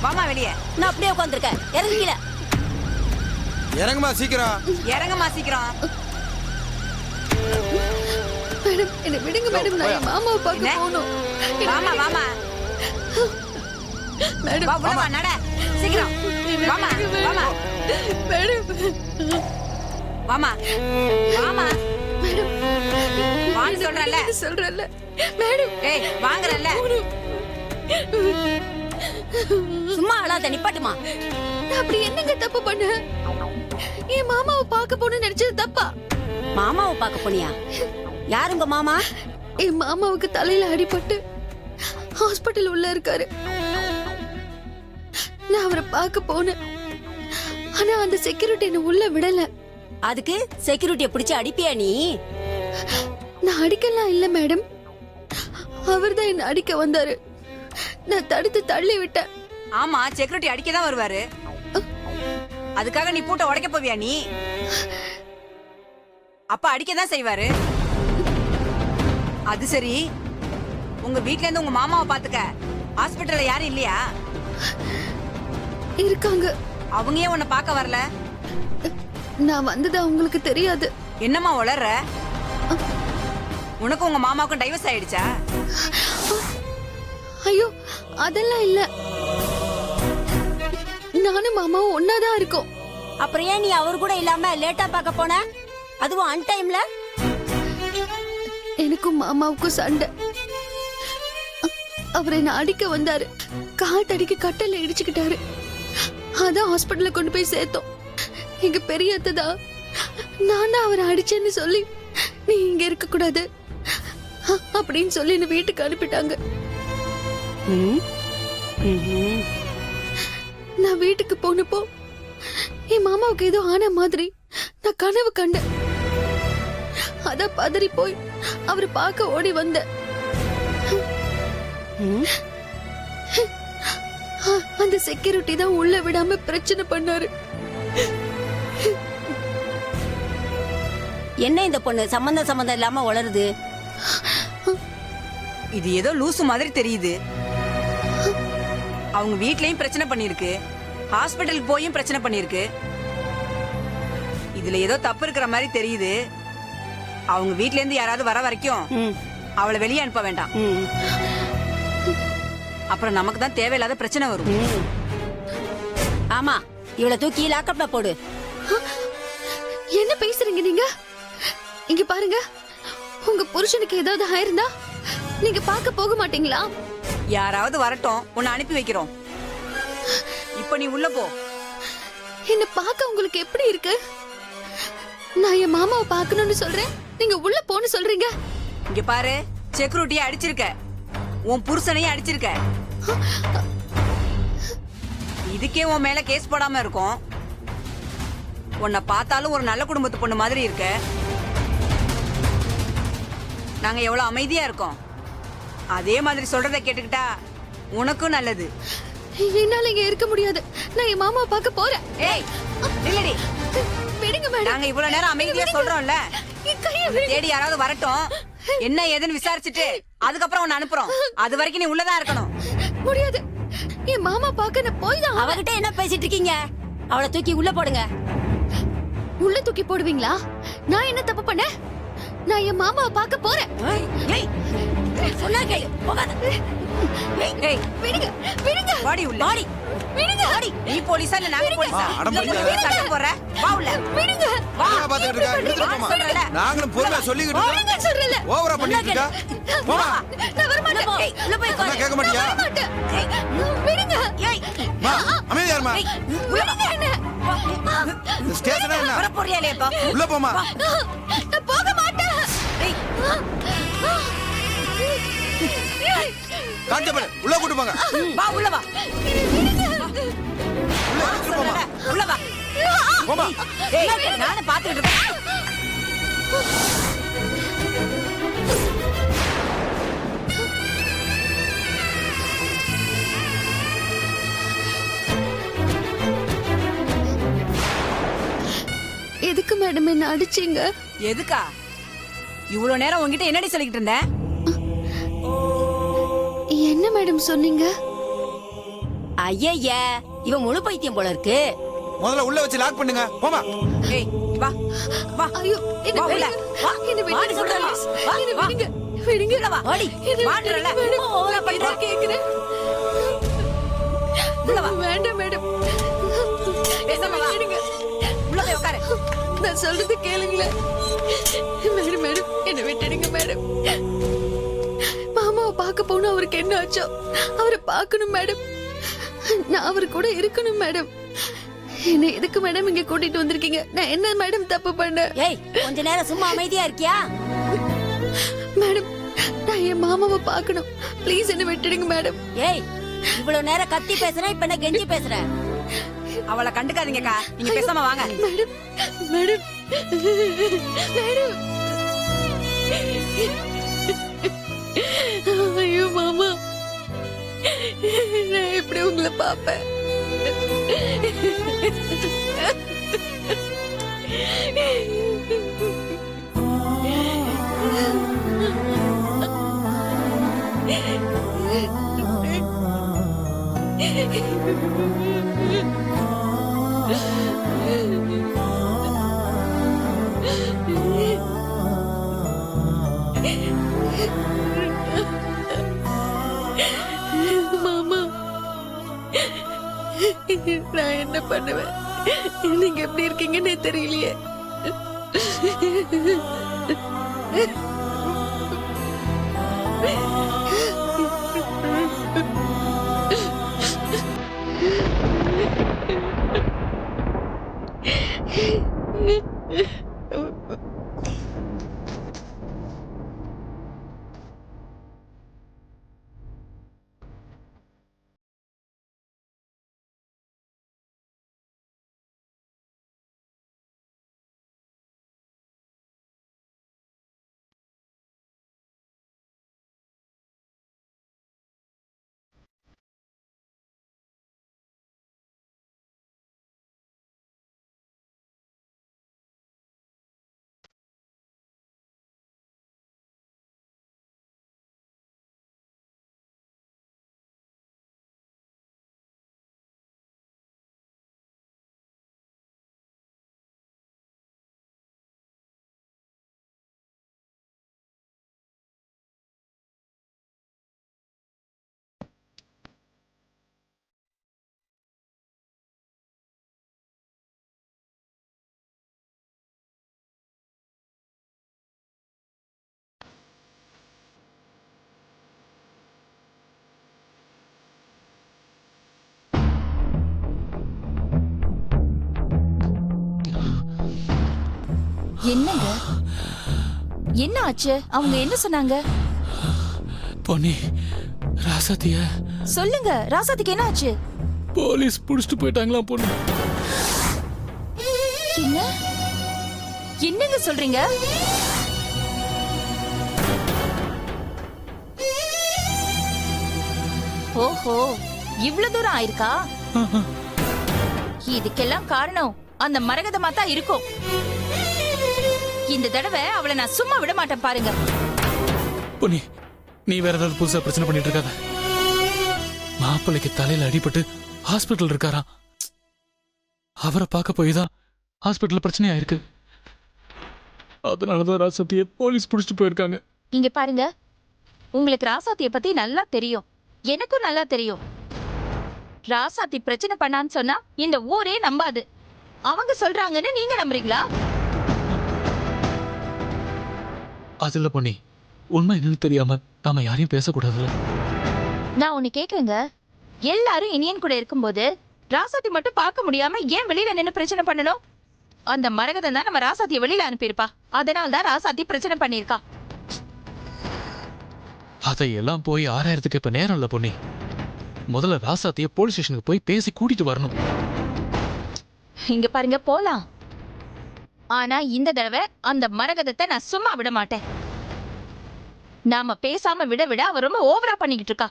வாமா வெளியே. நான் அப்படியே உட்காந்துருக்கேன். இறங்கிக்கல. இறங்குமா சீக்கிரம். இறங்கம்மா சீக்கிரம். மேடம் என்ன விடுங்க மேடம், நான் என் மாமாவை பார்க்க என்ன? போகணும். வாமா வாமா. மேடம் வா உள்ள வா நட. சீக்கிரம். வாமா வாமா. மேடம் வாமா. வாமா. மேடம் வான்னு சொல்றல. சொல்றல மேடம். ஏய் வாங்குறல்ல. சும்மா அழாத, நிப்பாட்டுமா. நான் அப்படி என்னங்க தப்பு பண்ணேன்? என் மாமாவை பார்க்க போகணும்னு நினைச்சது தப்பா? மாமாவை பார்க்க போனியா? யார் உங்க மாமா? என் மாமாவுக்கு தலையில அடிபட்டு ஹாஸ்பிட்டல் உள்ள இருக்காரு. நான் அவரை பார்க்க போனேன். ஆனா அந்த செக்யூரிட்டி என்ன உள்ள விடல. அதுக்கு செக்யூரிட்டியை பிடிச்சு அடிப்பியா நீ? நான் அடிக்கலாம் இல்ல மேடம், அவர்தான் என்ன அடிக்க வந்தாரு. நான் தடுத்து தள்ளி விட்டேன். ஆமா செக்யூரிட்டி அடிக்க தான் வருவாரு. அதுக்காக நீ பூட்டை உடைக்க போவியா நீ? அப்ப அடிக்க தான் செய்வாரு. அது சரி, உங்க வீட்ல இருந்து உங்க மாமாவை பாத்துக்க ஹாஸ்பிடல்ல யாரும் இல்லையா? இருக்காங்க. அவங்க ஏன் உன்னை பார்க்க வரல? நான் வந்தது அவங்களுக்கு தெரியாது. என்னம்மா உளற? உனக்கும் உங்க மாமாவுக்கும் டைவர்ஸ் ஆயிடுச்சா? ஐயோ அதெல்லாம் இல்ல, நானும் மாமாவும் ஒன்னாதான் இருக்கோம். அப்புறம் ஏன் நீ அவர் கூட இல்லாம லேட்டா பார்க்க போன? அதுவும் அன் டைம்ல? எனக்கும் மாமாவுக்கும் சண்டை. அவர் என்ன அடிக்க வந்தாரு. காத்தடிக்க கட்டல இடிச்சுக்கிட்டாரு. அதான் ஹாஸ்பிட்டல்ல கொண்டு போய் சேர்த்தோம். எங்க பெரிய அத்தை தான் நான் தான் அவரை அடிச்சேன்னு சொல்லி நீ இங்க இருக்க கூடாது அப்படின்னு சொல்லி என்ன வீட்டுக்கு அனுப்பிட்டாங்க. நான் வீட்டுக்கு போனப்போ என் மாமாவுக்கு ஏதோ ஆன மாதிரி நான் கனவு கண்டேன். அதான் பதறி போய் அவரை பார்க்க ஓடி வந்தேன். அந்த செக்யூரிட்டி தான் உள்ள விடாம பிரச்சனை பண்ணாரு. என்ன இந்த பொண்ணு சம்பந்தம் இல்லாம வளருது? இது ஏதோ லூசு மாதிரி தெரியுது. அவங்க வீட்லயும் பிரச்சனை பண்ணிருக்கு, ஹாஸ்பிட்டலுக்கு போயும் பிரச்சனை பண்ணிருக்கு. இதுல ஏதோ தப்பு இருக்கிற மாதிரி தெரியுது. அவங்க வீட்ல இருந்து யாராவது வர வரைக்கும் அவளை வெளியே அனுப்ப வேண்டாம். அப்புறம் நமக்கு தான் தேவையில்லாத பிரச்சனை வரும். ஆமா, இவளை தூக்கி லாக்கப்ல போடு. என்ன பேசுறீங்க நீங்க? இங்க பாருங்க, உங்க புருஷனுக்கு ஏதாவது ஆயிருந்தா நீங்க பார்க்க போக மாட்டீங்களா? யாராவது வரட்டும், உன்னை அனுப்பி வைக்கிறோம். இப்ப நீ உள்ள போ. என்ன பார்க்க உங்களுக்கு எப்படி இருக்கு? நான் என் மாமாவை பார்க்கணும்னு சொல்றேன், நீங்க உள்ள போன்னு சொல்றீங்க. இங்க பாரு, செக்யூரிட்டியை அடிச்சிருக்க, உன் புருஷனையும் அடிச்சிருக்க. இதுக்கே உன் மேல கேஸ் போடாம இருக்கும். உன்னை பார்த்தாலும் ஒரு நல்ல குடும்பத்து பொண்ணு மாதிரி இருக்க. நாங்க எவ்வளவு அமைதியா இருக்கோம். அதே மாதிரி சொல்றதை கேட்டுக்கிட்டா உனக்கும் நல்லது. என்னால இங்க இருக்க முடியாது. நான் என் மாமாவை பார்க்க போறேன். ஏய் இல்லடி, விடுங்க மேடம். நாங்க இவ்வளவு நேரம் அமைதியா சொல்றோம்ல. என் கையை உன்னை தேடி யாராவது வரட்டும், என்ன ஏதுன்னு விசாரிச்சுட்டு அதுக்கப்புறம் உன்னை அனுப்புறோம். அது வரைக்கும் நீ உள்ளதான் இருக்கணும். முடியாது. என் மாமா பார்க்க நான் போய் தான். அவகிட்ட என்ன பேசிட்டு இருக்கீங்க? அவளை தூக்கி உள்ள போடுங்க. உள்ள தூக்கி போடுவீங்களா? நான் என்ன தப்பு பண்ணேன்? நான் என் மாமாவை பார்க்க போறேன். ஏய், சொன்னா கேளு, போகாத. ஏய் விடுங்க விடுங்க. வாடி உள்ள. வாடி, விடுங்க. வாடி. நீ போலீஸா இல்ல நாங்க போலீஸா? அடம் இல்ல, பிடிக்காத. நீ சட்டம் போடுற. வா உள்ள. விடுங்க. வா. என்ன பாத்துக்கிட்டு இருக்க? எடுத்துட்டு போமா. சொல்றல. நாங்களும் பொறுமையா சொல்லிக்கிட்டு விடுங்க இருக்கோம். சொல்றல. ஓவரா பண்ணிட்டு இருக்கா? போமா. நான் வர மாட்டேன். உள்ள போ, உள்ள போய் சொன்னா உட்காரு. கேட்க மாட்டியா? வர மாட்டேன். விடுங்க. ஏய் மா, அமைதியா இருமா. விடுங்க என்ன. இந்த ஸ்டேஷனா என்ன? வர போறியாலே இப்ப? உள்ள போமா. நான் போக மாட்டேன். ஏய் கான்ஸ்டபிள் உள்ள கூட்டு போங்க. வா உள்ள வா. உள்ள எடுத்துட்டு போமா. உள்ள வா. போமா. ஏய் நானே பாத்துக்கிட்டு இருக்கேன். எதுக்கு மேடம் என்ன அடிச்சீங்க? எதுக்கா? இவ்வளவு நேரம் உன்கிட்ட என்னடி சொல்லிக்கிட்டு இருந்தேன்? என்ன மேடம் சொன்னீங்க? ஐய இவன் முழு பைத்தியம் போல இருக்கு. முதல்ல உள்ள வச்சு லாக் பண்ணுங்க. போமா. ஏய் வா வா ஐயோ என்ன வா உள்ள. வா என்ன வான்னு சொல்றேன். வா விடுங்க விடுங்க விடுங்க உள்ள வா. வாடி. வான்றல. ஓவரா பண்ணிட்டு கேக்குறேன். உள்ள வா. வேண்டாம் மேடம். பேசாம வா. விடுங்க. உள்ள போய் உட்காரு. நான் சொல்றது கேளுங்களேன். மேடம் மேடம் என்ன விட்டுடுங்க மேடம். மாமாவை பார்க்க போனா அவருக்கு என்ன ஆச்சோ அவரை பார்க்கணும் மேடம். நான் அவர் கூட இருக்கணும் மேடம். என்ன எதுக்கு மேடம் இங்க கூட்டிட்டு வந்திருக்கீங்க? நான் என்ன மேடம் தப்பு பண்ணேன்? ஏய் கொஞ்ச நேரம் சும்மா அமைதியா இருக்கியா? மேடம் நான் என் மாமாவை பார்க்கணும். ப்ளீஸ் என்ன விட்டுடுங்க மேடம். ஏய் இவ்வளவு நேரம் கத்தி பேசுறேன், இப்ப என்ன கெஞ்சி பேசுறேன்? அவளை கண்டுக்காதீங்கக்கா. நீங்க பேசாம வாங்க. Madam madam madam. ஐயோ மாமா, நான் எப்படி உங்களை பாப்பேன்? மாமா, நான் என்ன பண்ணுவேன்? நீங்க எப்படி இருக்கீங்கன்னு தெரியலையே. என்னங்க என்ன ஆச்சு? அவங்க என்ன சொன்னாங்க? பொன்னி, ராசாத்திய சொல்லுங்க, ராசாத்திக்கு என்ன ஆச்சு? போலீஸ் புடிச்சிட்டு போயிட்டாங்களாம் பொண்ணு. என்ன என்னங்க சொல்றீங்க? ஓஹோ, இவ்ளோ தூரம் ஆயிருக்கா? இதுக்கெல்லாம் காரணம் அந்த மரகதமா தான் இருக்கும். இந்த தடவை அவளை நான் சும்மா விட மாட்டேன் பாருங்க. பொன்னி, நீ வேற ஏதாவது புதுசா பிரச்சனை பண்ணிட்டு இருக்காத. மாப்பிள்ளைக்கு தலையில அடிபட்டு ஹாஸ்பிட்டல் இருக்காராம். அவரை பார்க்க போய் தான் ஹாஸ்பிட்டல் பிரச்சனையா இருக்கு. அதனாலதான் ராசாத்திய போலீஸ் புடிச்சிட்டு போயிருக்காங்க. இங்க பாருங்க, உங்களுக்கு ராசாத்திய பத்தி நல்லா தெரியும், எனக்கும் நல்லா தெரியும். ராசாத்தி பிரச்சனை பண்ணான்னு சொன்னா இந்த ஊரே நம்பாது. அவங்க சொல்றாங்கன்னு நீங்க நம்புறீங்களா? அதுல பொன்னி, உண்மை என்னன்னு தெரியாம நாம யாரையும் பேசக்கூடாதுல்ல. நான் ஒண்ணு கேக்குறேங்க, எல்லாரும் இனியன் கூட இருக்கும்போது ராசாத்தி மட்டும் பார்க்க முடியாம ஏன் வெளியில நின்னு பிரச்சனை பண்ணணும்? அந்த மரகதம் தான் நம்ம ராசாத்திய வெளியில அனுப்பியிருப்பா. அதனால தான் ராசாத்தி பிரச்சனை பண்ணிருக்கா. அதையெல்லாம் போய் ஆராயறதுக்கு இப்ப நேரம் இல்ல பொன்னி. முதல்ல ராசாத்திய போலீஸ் ஸ்டேஷனுக்கு போய் பேசி கூட்டிட்டு வரணும். இங்க பாருங்க, போலாம். ஆனா இந்த தடவை அந்த மரகதத்தை நான் சும்மா விட மாட்டேன். நாம பேசாம விட விட அவ ரொம்ப ஓவரா பண்ணிக்கிட்டு இருக்கா.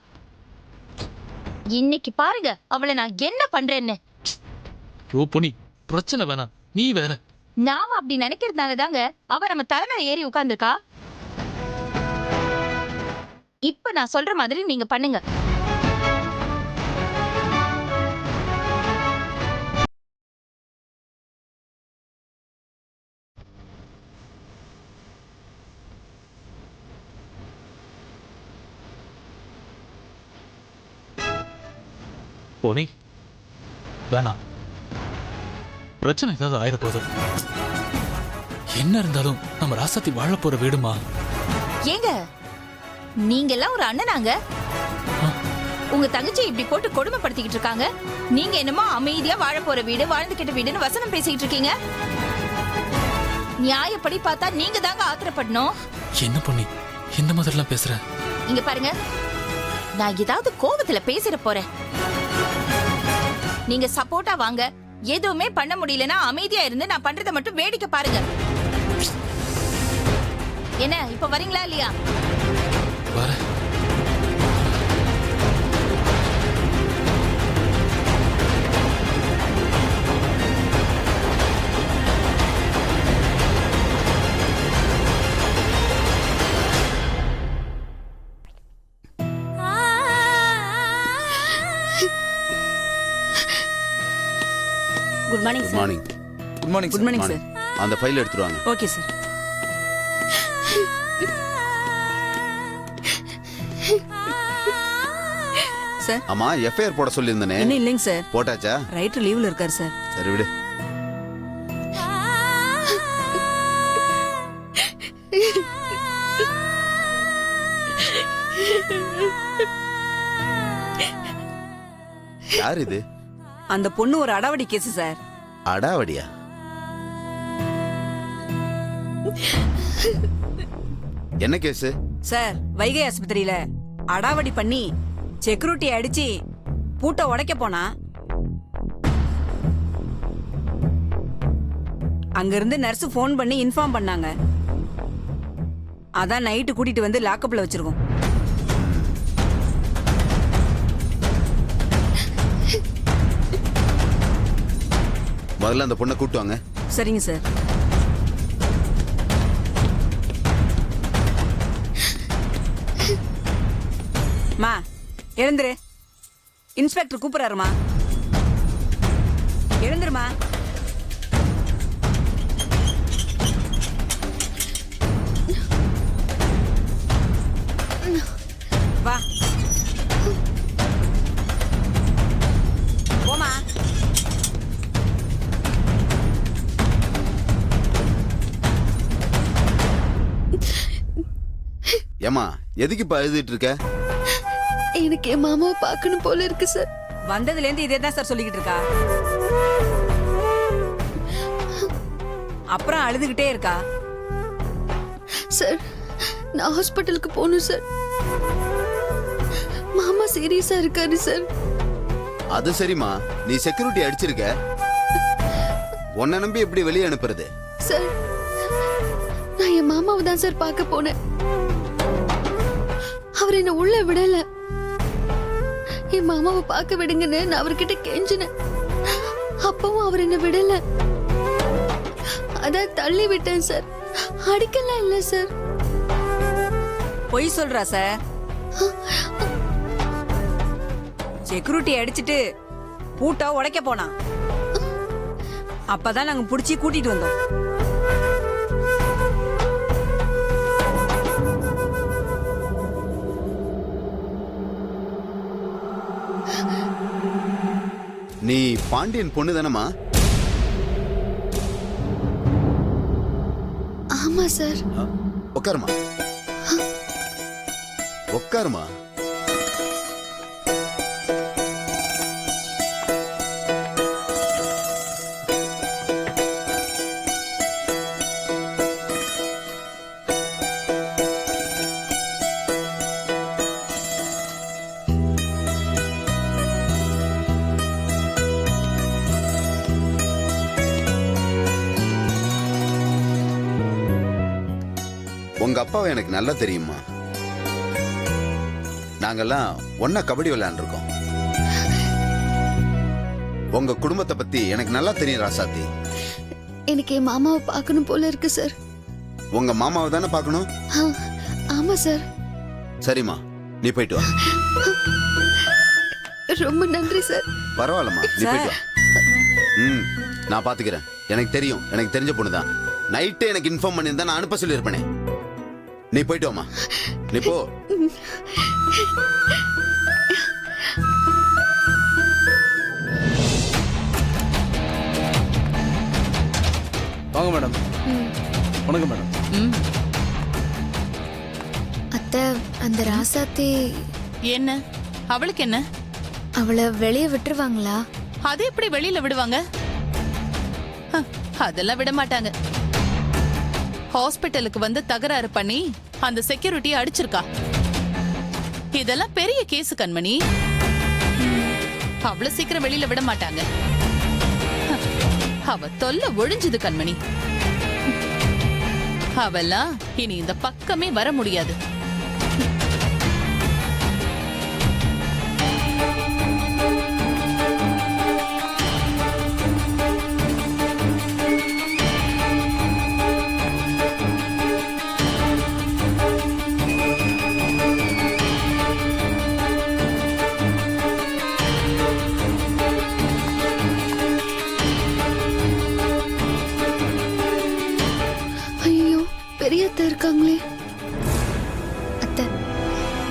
இன்னைக்கு பாருங்க அவளை நான் என்ன பண்றேன்னு. ஓ பொன்னி, பிரச்சனை வேணாம், நீ வேற. நாம அப்படி நினைக்கிறதுனால தாங்க அவ நம்ம தலைமையில ஏறி உட்கார்ந்துருக்கா. இப்ப நான் சொல்ற மாதிரி நீங்க பண்ணுங்க. போனி வேணாம், பிரச்சனை ஏதாவது ஆயிட போகுது. என்ன இருந்தாலும் நம்ம ராசாத்தி வாழ போற வீடுமா. ஏங்க நீங்க எல்லாம் ஒரு அண்ணனாங்க. உங்க தங்கச்சி இப்படி போட்டு கொடுமைப்படுத்திக்கிட்டு இருக்காங்க. நீங்க என்னமோ அமைதியா வாழ போற வீடு, வாழ்ந்துகிட்ட வீடுன்னு வசனம் பேசிக்கிட்டு இருக்கீங்க. நியாயப்படி பார்த்தா நீங்க தாங்க ஆத்திரப்படணும். என்ன பொண்ணி இந்த மாதிரிலாம் பேசுற? இங்க பாருங்க, நான் ஏதாவது கோபத்துல பேசிட போறேன். நீங்க சப்போர்ட்டா வாங்க. எதுவுமே பண்ண முடியலன்னா அமைதியா இருந்து நான் பண்றதை மட்டும் வேடிக்கை பாருங்க. என்ன இப்ப வரீங்களா இல்லையா? வர good morning good sir. Morning. Good morning good morning sir. அந்த ஃபைல் எடுத்துட்டு வாங்க. Okay sir. சார் ஆமா, எஃப்ஐஆர் போட சொல்லியிருந்தனே, இன்னும் இல்லைங்க சார். போட்டாச்சா? ரைட்டர் லீவ்ல இருக்காரு சார். சரி விடு. யார் இது? அந்த பொண்ணு ஒரு அடாவடி கேஸ் சார். அடாவடியா? என்ன கேஸ்? சார் வைகை ஆஸ்பத்திரியில அடாவடி பண்ணி செக்யூரிட்டி அடிச்சு பூட்டை உடைக்க போனா அங்கிருந்து நர்ஸ் ஃபோன் பண்ணி இன்ஃபார்ம் பண்ணாங்க. அதான் நைட்டு கூட்டிட்டு வந்து லாக்கப்ல வச்சிருக்கோம். முதல்ல அந்த பொண்ணை கூட்டு வாங்க. சரிங்க சார். மா எழுந்துரு, இன்ஸ்பெக்டர் கூப்பிடுறாருமா. எழுந்துருமா. வா போமா. ஏமா எதுக்கு இப்ப அழுதுட்டு இருக்க? எனக்கு என் மாமாவை பார்க்கணும் போல இருக்கு சார். வந்ததுல இருந்து இதே தான் சார் சொல்லிக்கிட்டு இருக்கா. அப்புறம் அழுதுகிட்டே இருக்கா. சார் நான் ஹாஸ்பிட்டலுக்கு போகணும் சார். மாமா சீரியஸா இருக்காரு சார். அது சரிம்மா, நீ செக்யூரிட்டி அடிச்சிருக்க, உன்னை நம்பி எப்படி வெளியே அனுப்புறது? சார் நான் என் மாமாவை தான் சார் பார்க்க போனேன். அவர் என்ன உள்ள விடல. என் மாமாவை பார்க்க விடுங்கன்னு நான் அவர்கிட்ட கெஞ்சினேன். அப்பவும் அவர் என்ன விடல. அதான் தள்ளி விட்டேன் சார். அடிக்கலாம் இல்ல சார். பொய் சொல்றா சார். செக்யூரிட்டி அடிச்சிட்டு பூட்டை உடைக்க போனா. அப்பதான் நாங்க புடிச்சு கூட்டிட்டு வந்தோம். நீ பாண்டியன் பொண்ணு தானம்மா? ஆமா சார். உட்காருமா, உட்காருமா. உங்க அப்பாவை எனக்கு நல்லா தெரியுமா. நாங்கெல்லாம் ஒன்னா கபடி விளையாண்டுருக்கோம். உங்க குடும்பத்தை பத்தி எனக்கு நல்லா தெரியும் ராசாத்தி. எனக்கு என் மாமாவை பார்க்கணும் போல இருக்கு சார். உங்க மாமாவை தானே பார்க்கணும்? ஆமா சார். சரிம்மா, நீ போயிட்டு வா. ரொம்ப நன்றி சார். பரவாயில்லம்மா, நீ போயிட்டு வா. நான் பாத்துக்கிறேன். எனக்கு தெரியும், எனக்கு தெரிஞ்ச பொண்ணுதான். நைட்டே எனக்கு இன்ஃபார்ம் பண்ணியிருந்தா நான் அனுப்ப சொல்லியிருப்பேனே. நீ போயிட்டு வாமா, நீ போ. வாங்க மேடம். வணக்கம் மேடம். அத்தை, அந்த ராசாத்தி என்ன அவளுக்கு என்ன? அவளை வெளியே விட்டுருவாங்களா? அது எப்படி வெளியில விடுவாங்க? அதெல்லாம் விட மாட்டாங்க. ஹாஸ்பிட்டலுக்கு வந்து தகராறு பண்ணி அந்த செக்யூரிட்டியை அடிச்சிருக்கா. இதெல்லாம் பெரிய கேஸ் கண்மணி. அவ்வளவு சீக்கிரம் வெளியில விட மாட்டாங்க. அவ தொல்லை ஒழிஞ்சுது கண்மணி. அவெல்லாம் இனி இந்த பக்கமே வர முடியாது. ஐயோ, பெரிய அத்தை இருக்காங்களே. அத்தை,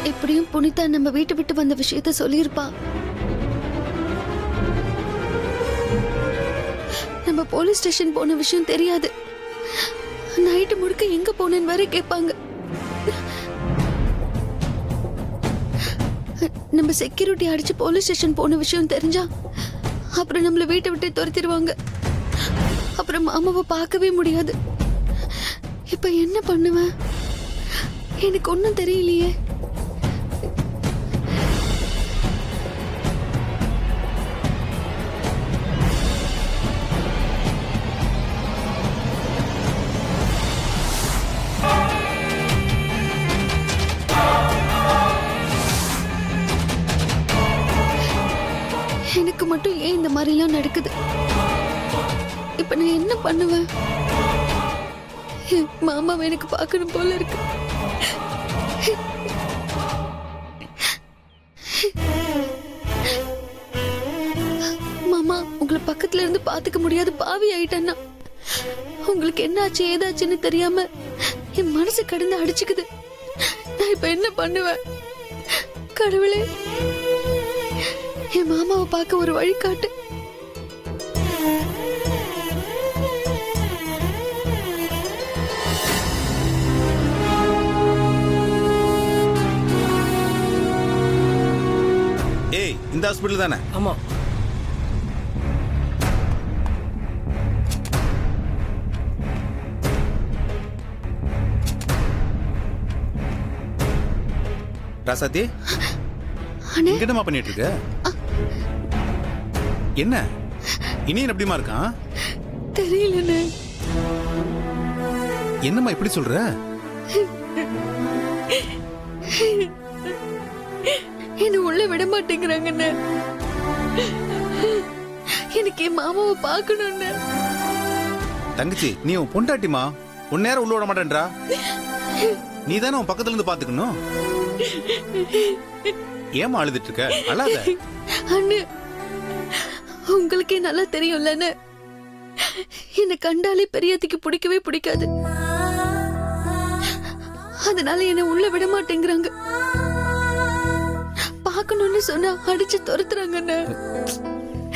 எப்படியும் புனிதா நம்ம வீட்டை விட்டு வந்த விஷயத்த சொல்லியிருப்பா. நம்ம போலீஸ் ஸ்டேஷன் போன விஷயம் தெரியாது. நைட்டு முழுக்க எங்க போனேன்னு வரை கேட்பாங்க. நம்ம செக்யூரிட்டி அடிச்சு போலீஸ் ஸ்டேஷன் போன விஷயம் தெரிஞ்சா அப்புறம் நம்மள வீட்டை விட்டு துரத்திடுவாங்க. அப்புறம் மாமாவை பார்க்கவே முடியாது. இப்ப என்ன பண்ணுவேன்? எனக்கு ஒண்ணும் தெரியலையே. எனக்கு மட்டும் ஏன் இந்த மாதிரிலாம் நடக்குது? இப்ப நான் என்ன பண்ணுவேன்? மாமாவை எனக்கு பார்க்கணும் போல இருக்கு. மாமா, உங்களை பக்கத்துல இருந்து பாத்துக்க முடியாது பாவி ஆயிட்டேன்னா. உங்களுக்கு என்ன ஆச்சு ஏதாச்சுன்னு தெரியாம என் மனசு கடந்து அடிச்சுக்குது. நான் இப்ப என்ன பண்ணுவேன்? கடவுளே, என் மாமாவை பார்க்க ஒரு வழி காட்டு. ஏய், இந்த ஹாஸ்பிட்டல் தானே? ஆமா. ராசாத்தி, அண்ணே, இங்க என்னம்மா பண்ணிட்டு இருக்க? என்ன இனியன் எப்படிமா இருக்கான்? தெரியலண்ணே. என்னம்மா இப்படி சொல்ற? என்ன உள்ள விட மாட்டேங்கிறாங்கண்ணே. எனக்கு என் மாமாவை பார்க்கணும்னு. தங்கச்சி, நீ உன் பொண்டாட்டிமா, உன் நேரம் உள்ள விட மாட்டேன்றா. நீ தானே உன் பக்கத்துல இருந்து பாத்துக்கணும். ஏமா அழுதுட்டு இருக்க? அழாத. அண்ணே, உங்களுக்கே நல்லா தெரியும்லன்னு என்னை கண்டாலே பெரியத்துக்கு பிடிக்கவே பிடிக்காது. அதனால என்ன உள்ள விட மாட்டேங்கிறாங்க. பார்க்கணும்னு சொன்னா அடிச்சு துரத்துறாங்கண்ணே.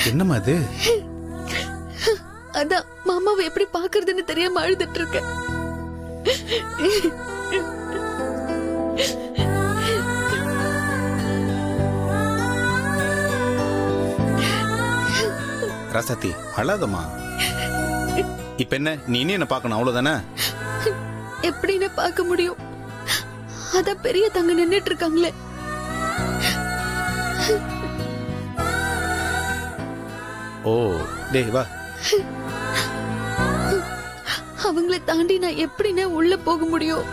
என்னம்மா அது? அதான் மாமாவை எப்படி பாக்குறதுன்னு தெரியாம அழுதுட்டு இருக்கேன். ராசாத்தி, அழாதம்மா. இப்ப என்ன, நீ இனி என்ன பார்க்கணும் அவ்வளவுதானே? எப்படின்னு பார்க்க முடியும்? அதான் பெரிய தங்க நின்னுட்டு இருக்காங்களே. ஓ, டேய் வா. அவங்கள தாண்டி நான் எப்படின்னா உள்ள போக முடியும்?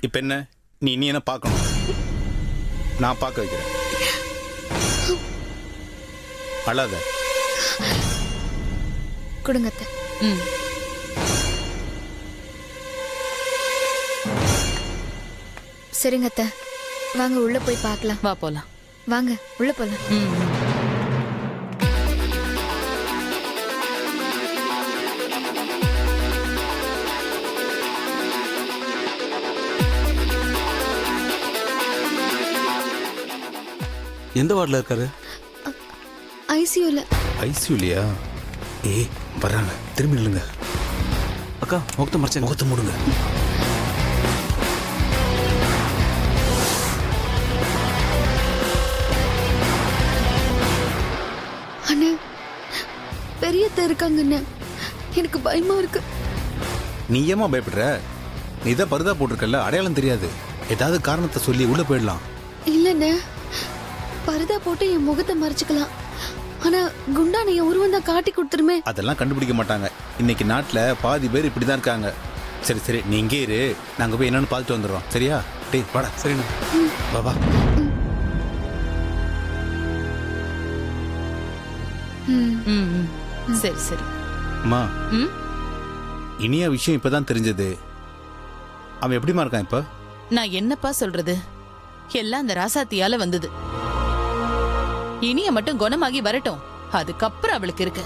இப்ப என்ன, நீ இனி என்ன பார்க்கணும். நான் பார்க்க வைக்கிறேன். அழாத. கொடுங்க அத்தை. சரிங்க அத்தை, வாங்க உள்ள போய் பார்க்கலாம். வா போலாம். வாங்க உள்ள போலாம். எந்த வார்டில் இருக்காரு? ஐசியூல. ஐசியூலியா? ஏய் வர்றாங்க, திரும்பி நில்லுங்க. அக்கா முகத்தை மறைச்சேன். முகத்தை மூடுங்க. அண்ணே பெரியத்த இருக்காங்கண்ணே, எனக்கு பயமா இருக்கு. நீ ஏமா பயப்படுற? நீ தான் பருதா போட்டிருக்கல, அடையாளம் தெரியாது. ஏதாவது காரணத்தை சொல்லி உள்ள போயிடலாம். இல்லண்ணே, பரதா போட்டு என் முகத்தை மறைச்சுக்கலாம். ஆனா குண்டான என் உருவம் தான் காட்டி கொடுத்துருமே. அதெல்லாம் கண்டுபிடிக்க மாட்டாங்க. இன்னைக்கு நாட்டுல பாதி பேர் இப்படிதான் இருக்காங்க. சரி சரி, நீ இங்கே இரு, நாங்க போய் என்னன்னு பார்த்துட்டு வந்துடுறோம். சரியா? டேய் வாடா. சரிண்ணா. பாபா. சரி சரி. அம்மா, ம்? இனியா விஷயம் இப்பதான் தெரிஞ்சது. அவன் எப்படிமா இருக்கான் இப்ப? நான் என்னப்பா சொல்றது, எல்லாம் அந்த ராசாத்தியால வந்தது. இனிய மட்டும் குணமாகி வரட்டும், அதுக்கப்புறம் அவளுக்கு இருக்கு.